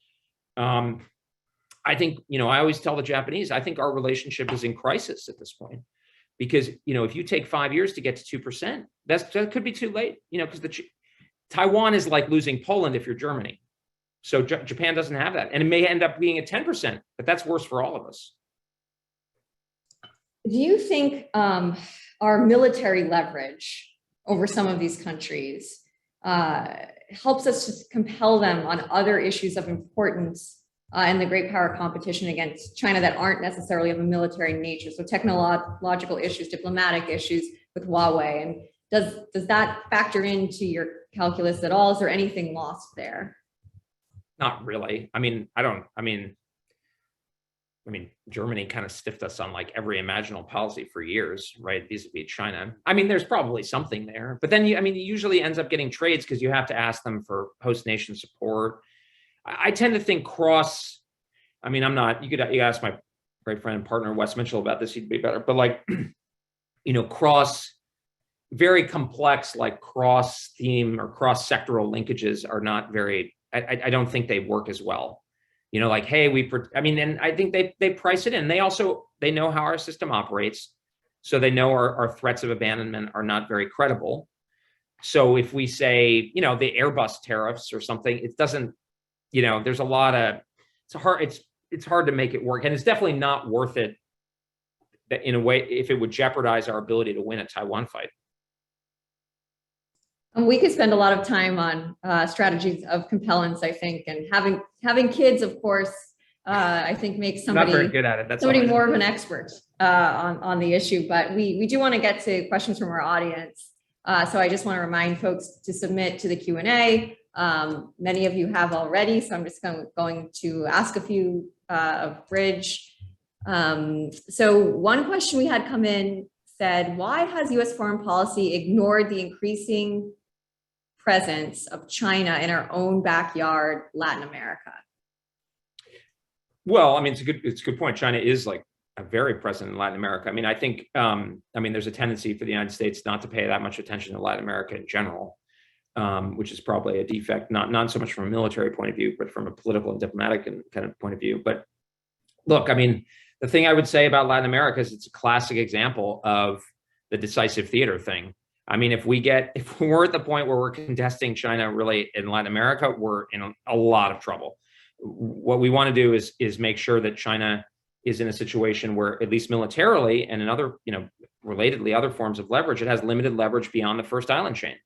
I think, I always tell the Japanese, I think our relationship is in crisis at this point, because, if you take 5 years to get to 2%, that could be too late, because Taiwan is like losing Poland if you're Germany. So Japan doesn't have that. And it may end up being at 10%, but that's worse for all of us. Do you think our military leverage over some of these countries helps us to compel them on other issues of importance in the great power competition against China that aren't necessarily of a military nature? So technological issues, diplomatic issues with Huawei. And does that factor into your calculus at all? Is there anything lost there? Not really. Germany kind of stiffed us on like every imaginable policy for years, right? Vis-a-vis China. There's probably something there, but then it usually ends up getting trades because you have to ask them for host nation support. I tend to think you could ask my great friend and partner, Wes Mitchell, about this, he'd be better, but like, cross very complex, like cross theme or cross sectoral linkages are not very, I don't think they work as well. Like, hey, and I think they price it in. They know how our system operates. So they know our threats of abandonment are not very credible. So if we say, the Airbus tariffs or something, it doesn't, there's a lot of, it's hard to make it work. And it's definitely not worth it that in a way, if it would jeopardize our ability to win a Taiwan fight. And we could spend a lot of time on strategies of compellence, I think, and having kids, of course, I think makes somebody not very good at it. That's somebody more of an expert on the issue. But we do want to get to questions from our audience. So I just want to remind folks to submit to the Q&A. Many of you have already, so I'm just going to ask a few of Bridge. So one question we had come in said, why has U.S. foreign policy ignored the increasing presence of China in our own backyard, Latin America? Well, I mean, it's a good point. China is like a very present in Latin America. I mean, I think, there's a tendency for the United States not to pay that much attention to Latin America in general, which is probably a defect, not so much from a military point of view, but from a political and diplomatic kind of point of view. But look, I mean, the thing I would say about Latin America is it's a classic example of the decisive theater thing. I mean, if we're at the point where we're contesting China really in Latin America, we're in a lot of trouble. What we want to do is make sure that China is in a situation where, at least militarily and in other, relatedly other forms of leverage, it has limited leverage beyond the first island chain.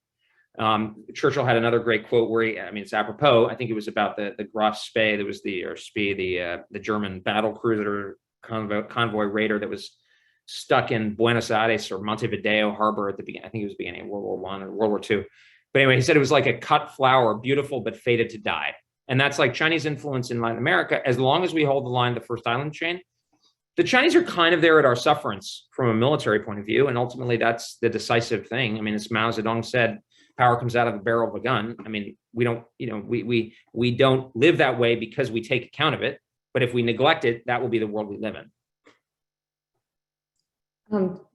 Churchill had another great quote where it's apropos. I think it was about the Graf Spee, that was the German battle cruiser convoy raider that was stuck in Buenos Aires or Montevideo harbor at the beginning. I think it was the beginning of World War I or World War II. But anyway, he said it was like a cut flower, beautiful but fated to die. And that's like Chinese influence in Latin America. As long as we hold the line, the first island chain, the Chinese are kind of there at our sufferance from a military point of view. And ultimately, that's the decisive thing. I mean, as Mao Zedong said, power comes out of the barrel of a gun. I mean, we don't live that way because we take account of it. But if we neglect it, that will be the world we live in.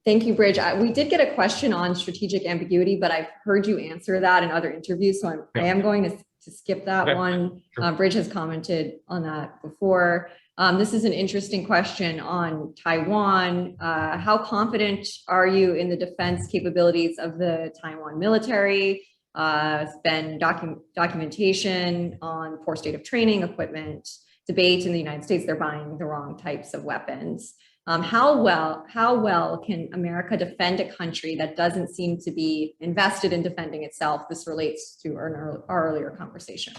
Thank you, Bridge. We did get a question on strategic ambiguity, but I've heard you answer that in other interviews. So I am going to skip that one. Sure. Bridge has commented on that before. This is an interesting question on Taiwan. How confident are you in the defense capabilities of the Taiwan military? It's been documentation on poor state of training, equipment, debate in the United States. They're buying the wrong types of weapons. How well can America defend a country that doesn't seem to be invested in defending itself? This relates to our earlier conversation.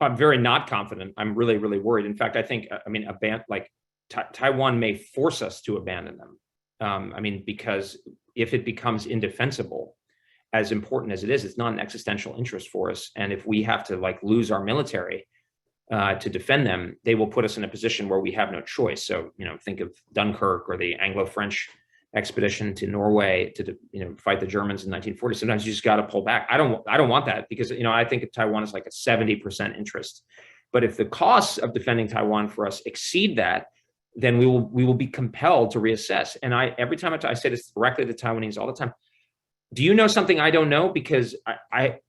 I'm very not confident. I'm really, really worried. In fact, I think, Taiwan may force us to abandon them. Because if it becomes indefensible, as important as it is, it's not an existential interest for us. And if we have to lose our military to defend them, they will put us in a position where we have no choice. So, think of Dunkirk or the Anglo-French expedition to Norway to, fight the Germans in 1940. Sometimes you just got to pull back. I don't want that because, I think of Taiwan as like a 70% interest. But if the costs of defending Taiwan for us exceed that, then we will be compelled to reassess. And every time I say this directly to Taiwanese all the time, do you know something I don't know? Because I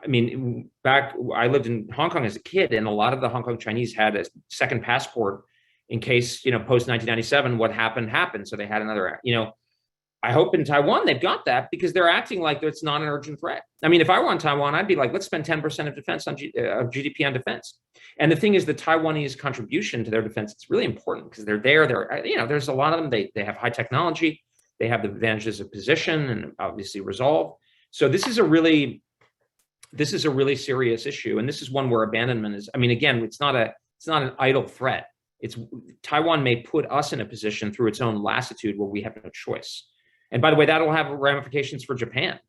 lived in Hong Kong as a kid, and a lot of the Hong Kong Chinese had a second passport in case, post 1997, what happened. So they had another, I hope in Taiwan they've got that because they're acting like it's not an urgent threat. If I were in Taiwan, I'd be like, let's spend 10% of defense of GDP on defense. And the thing is, the Taiwanese contribution to their defense, it's really important because they're there. There's a lot of them. They have high technology. They have the advantages of position and obviously resolve. So this is a really serious issue. And this is one where abandonment is, again, it's not an idle threat. Taiwan may put us in a position through its own lassitude where we have no choice. And by the way, that'll have ramifications for Japan.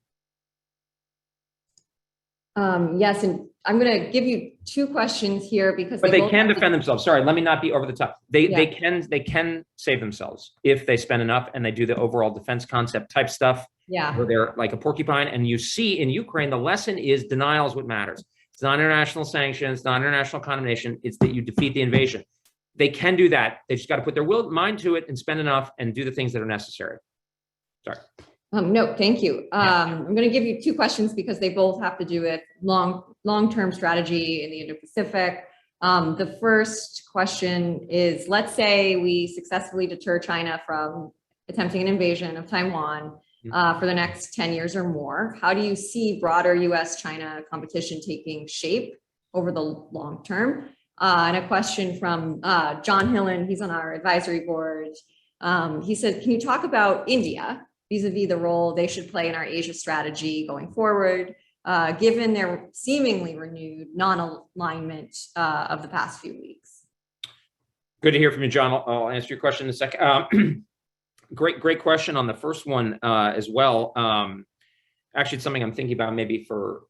Yes, and I'm going to give you two questions here because they can defend themselves. Sorry, let me not be over the top. They can save themselves if they spend enough and they do the overall defense concept type stuff. Yeah, where they're like a porcupine. And you see in Ukraine, the lesson is denial is what matters. It's not international sanctions, not international condemnation. It's that you defeat the invasion. They can do that. They just got to put their mind to it and spend enough and do the things that are necessary. Sorry. No, thank you. I'm going to give you two questions because they both have to do with long-term strategy in the Indo-Pacific. The first question is, let's say we successfully deter China from attempting an invasion of Taiwan for the next 10 years or more. How do you see broader US-China competition taking shape over the long term? And a question from John Hillen, he's on our advisory board. He said, can you talk about India vis-a-vis the role they should play in our Asia strategy going forward, given their seemingly renewed non-alignment of the past few weeks? Good to hear from you, John. I'll answer your question in a second. Great question on the first one as well. Actually, it's something I'm thinking about maybe for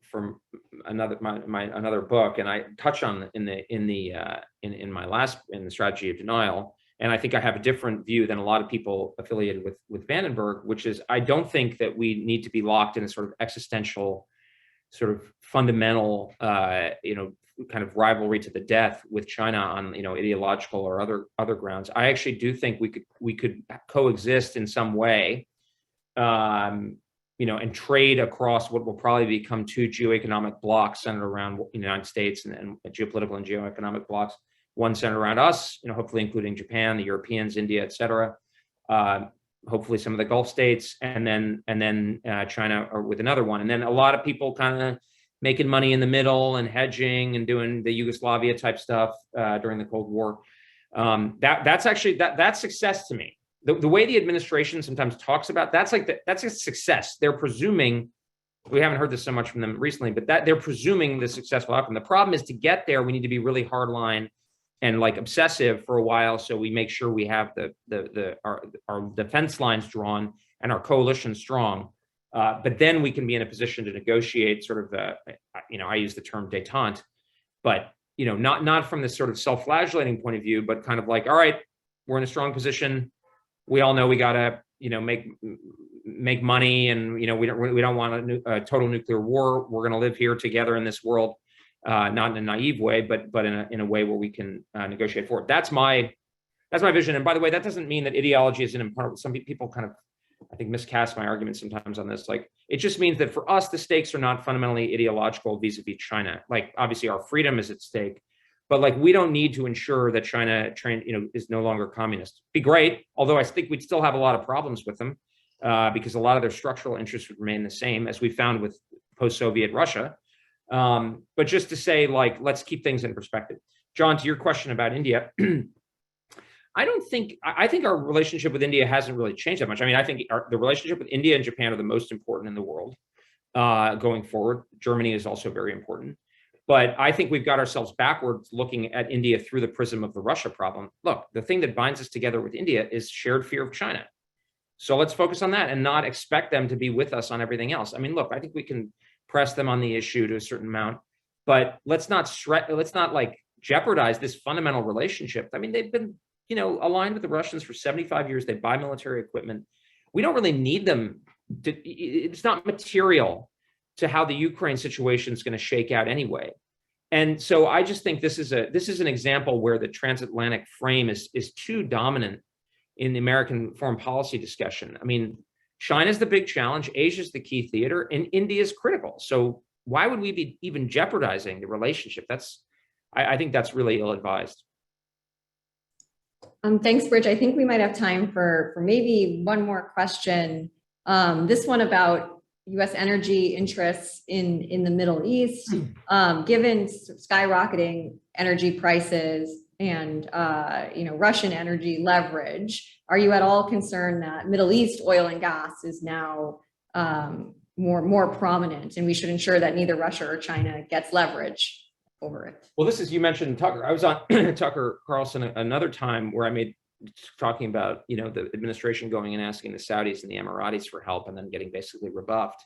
another book, and I touch on in the strategy of denial. And I think I have a different view than a lot of people affiliated with Vandenberg, which is I don't think that we need to be locked in a sort of existential, sort of fundamental, kind of rivalry to the death with China on ideological or other grounds. I actually do think we could coexist in some way, and trade across what will probably become two geoeconomic blocks centered around the United States and geopolitical and geoeconomic blocks. One centered around us, hopefully including Japan, the Europeans, India, et cetera. Hopefully some of the Gulf states, and then China or with another one. And then a lot of people kind of making money in the middle and hedging and doing the Yugoslavia type stuff during the Cold War. That's success to me. The way the administration sometimes talks about that's a success. They're presuming, we haven't heard this so much from them recently, but that they're presuming the successful outcome. The problem is to get there, we need to be really hardline and like obsessive for a while, so we make sure we have our defense lines drawn and our coalition strong. But then we can be in a position to negotiate sort of I use the term détente, but not from this sort of self-flagellating point of view, but kind of like, all right, we're in a strong position. We all know we gotta make money, and we don't want a total nuclear war. We're going to live here together in this world. Not in a naive way, but in a way where we can negotiate forward. That's my vision. And by the way, that doesn't mean that ideology isn't important. Some people kind of, I think, miscast my argument sometimes on this. Like, it just means that for us, the stakes are not fundamentally ideological vis-a-vis China. Like, obviously, our freedom is at stake, but like, we don't need to ensure that China is no longer communist. Be great, although I think we'd still have a lot of problems with them because a lot of their structural interests would remain the same, as we found with post-Soviet Russia. But just to say, like, let's keep things in perspective. John, to your question about India, I think our relationship with India hasn't really changed that much. I mean, I think the relationship with India and Japan are the most important in the world going forward. Germany is also very important. But I think we've got ourselves backwards looking at India through the prism of the Russia problem. Look, the thing that binds us together with India is shared fear of China. So let's focus on that and not expect them to be with us on everything else. I mean, look, I think we can press them on the issue to a certain amount, but let's not like jeopardize this fundamental relationship. I mean, they've been, aligned with the Russians for 75 years. They buy military equipment. We don't really need them it's not material to how the Ukraine situation is going to shake out anyway. And so I just think this is an example where the transatlantic frame is too dominant in the American foreign policy discussion. I mean, China's the big challenge, Asia's the key theater, and India's critical. So why would we be even jeopardizing the relationship? I think that's really ill-advised. Thanks, Bridge. I think we might have time for maybe one more question. This one about U.S. energy interests in the Middle East, given skyrocketing energy prices and Russian energy leverage. Are you at all concerned that Middle East oil and gas is now more prominent, and we should ensure that neither Russia or China gets leverage over it? Well, this is, you mentioned Tucker. I was on Tucker Carlson another time where I made talking about the administration going and asking the Saudis and the Emiratis for help and then getting basically rebuffed.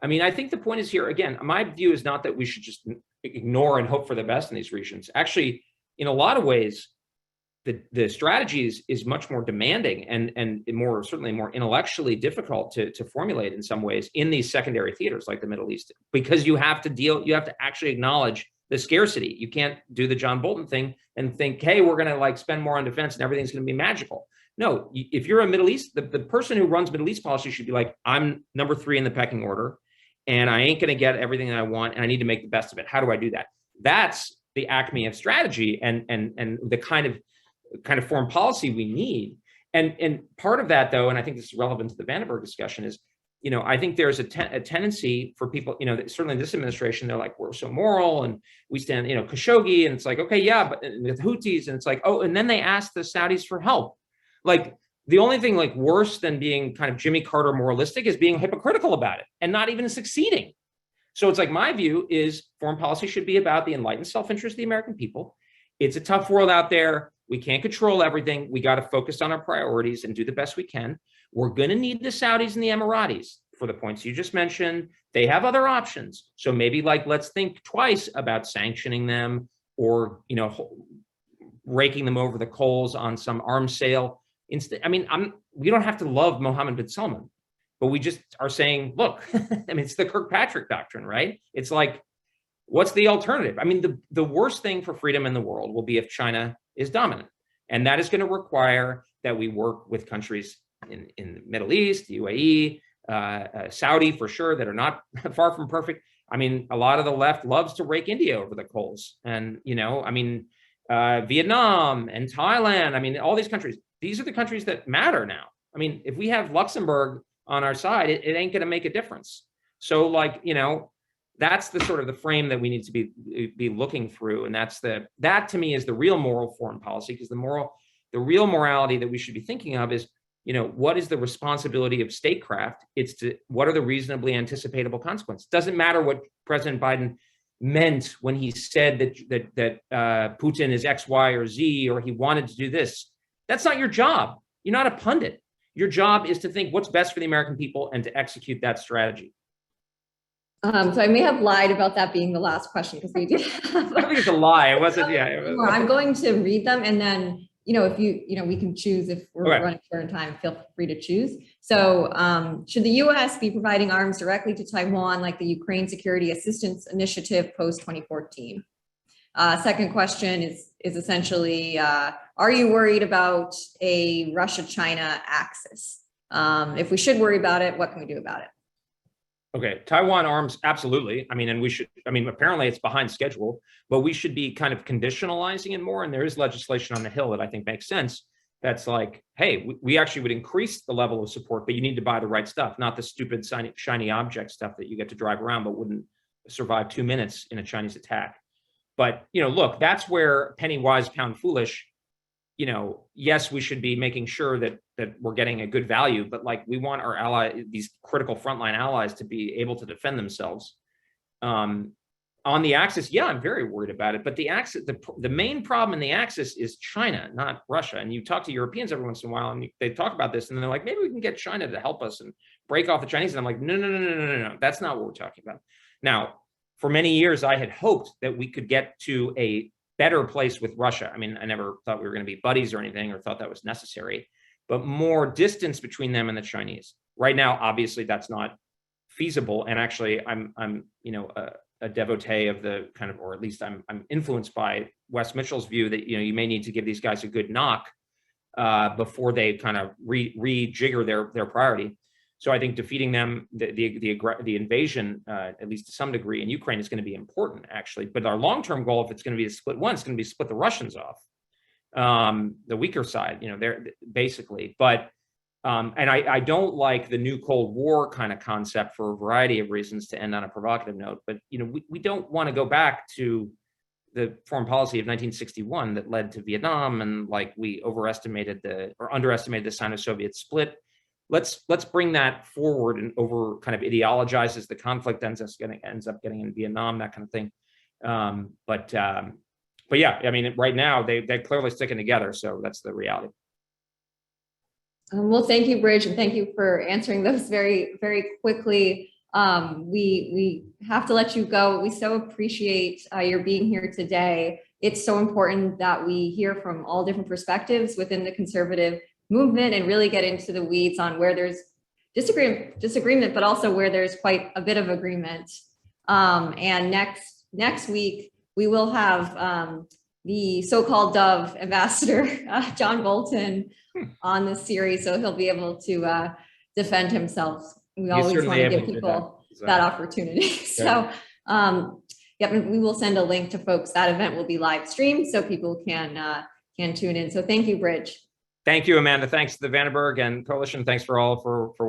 I mean, I think the point is here, again, my view is not that we should just ignore and hope for the best in these regions. Actually, in a lot of ways, the strategy is much more demanding and certainly more intellectually difficult to formulate in some ways in these secondary theaters like the Middle East, because you have to actually acknowledge the scarcity. You can't do the John Bolton thing and think, hey, we're going to like spend more on defense and everything's going to be magical. No, if you're a Middle East, the person who runs Middle East policy should be like, I'm number 3 in the pecking order, and I ain't going to get everything that I want, and I need to make the best of it. How do I do that? That's the acme of strategy and the kind of foreign policy we need. And part of that, though, and I think this is relevant to the Vandenberg discussion, is I think there's a tendency for people, certainly this administration, they're like, we're so moral and we stand, Khashoggi, and it's like, okay, yeah, but with Houthis, and it's like, oh, and then they ask the Saudis for help. Like, The only thing like worse than being kind of Jimmy Carter moralistic is being hypocritical about it and not even succeeding. So it's like my view is foreign policy should be about the enlightened self-interest of the American people. It's a tough world out there. We can't control everything. We got to focus on our priorities and do the best we can. We're going to need the Saudis and the Emiratis for the points you just mentioned. They have other options. So maybe like, let's think twice about sanctioning them or, you know, raking them over the coals on some arms sale. Instead, I mean, we don't have to love Mohammed bin Salman, but we just are saying, look, I mean, it's the Kirkpatrick doctrine, right? It's like, what's the alternative? I mean, the worst thing for freedom in the world will be if China is dominant. And that is going to require that we work with countries in the Middle East, UAE, Saudi for sure, that are not far from perfect. I mean, a lot of the left loves to rake India over the coals. And, you know, I mean, Vietnam and Thailand, I mean, all these countries, these are the countries that matter now. I mean, if we have Luxembourg on our side, it ain't going to make a difference. So like, you know, that's the sort of the frame that we need to be looking through. And that to me is the real moral foreign policy, because the real morality that we should be thinking of is, you know, what is the responsibility of statecraft? It's what are the reasonably anticipatable consequences? Doesn't matter what President Biden meant when he said that Putin is X, Y, or Z, or he wanted to do this. That's not your job. You're not a pundit. Your job is to think what's best for the American people and to execute that strategy. So I may have lied about that being the last question because we did have. I don't think it's a lie. It wasn't. Yeah. It was, I'm going to read them, and then if we can choose if we're running short on time. Feel free to choose. So, should the U.S. be providing arms directly to Taiwan, like the Ukraine Security Assistance Initiative post 2014? Second question is essentially, are you worried about a Russia-China axis? If we should worry about it, what can we do about it? Okay, Taiwan Arms, absolutely. I mean, and we should, I mean, apparently it's behind schedule, but we should be kind of conditionalizing it more. And there is legislation on the Hill that I think makes sense. That's like, hey, we actually would increase the level of support, but you need to buy the right stuff, not the stupid shiny object stuff that you get to drive around, but wouldn't survive 2 minutes in a Chinese attack. But, look, that's where penny wise, pound foolish, yes, we should be making sure that we're getting a good value, but like we want our these critical frontline allies to be able to defend themselves. On the axis, yeah, I'm very worried about it. But the axis, the main problem in the axis is China, not Russia. And you talk to Europeans every once in a while, and they talk about this, and they're like, maybe we can get China to help us and break off the Chinese. And I'm like, no, that's not what we're talking about. Now, for many years, I had hoped that we could get to a better place with Russia. I mean, I never thought we were going to be buddies or anything, or thought that was necessary, but more distance between them and the Chinese. Right now, obviously, that's not feasible. And actually, I'm a devotee of the kind of, or at least I'm influenced by Wes Mitchell's view that you may need to give these guys a good knock before they kind of rejigger their priority. So I think defeating them, the invasion, at least to some degree, in Ukraine is going to be important, actually. But our long-term goal, if it's going to be a split one, it's going to be split the Russians off, the weaker side, they're basically. But and I don't like the new Cold War kind of concept for a variety of reasons, to end on a provocative note. But we don't want to go back to the foreign policy of 1961 that led to Vietnam, and like we underestimated the Sino-Soviet split. Let's bring that forward and over kind of ideologizes the conflict, ends up getting in Vietnam, that kind of thing. But yeah, I mean, right now they're clearly sticking together. So that's the reality. Well, thank you, Bridge, and thank you for answering those very, very quickly. We have to let you go. We so appreciate your being here today. It's so important that we hear from all different perspectives within the conservative movement and really get into the weeds on where there's disagreement, but also where there's quite a bit of agreement. And next week, we will have the so-called Dove ambassador, John Bolton, on this series, so he'll be able to defend himself. We always want to give people that opportunity. So, we will send a link to folks. That event will be live streamed, so people can tune in. So thank you, Bridge. Thank you, Amanda. Thanks to the Vandenberg and Coalition. Thanks for all for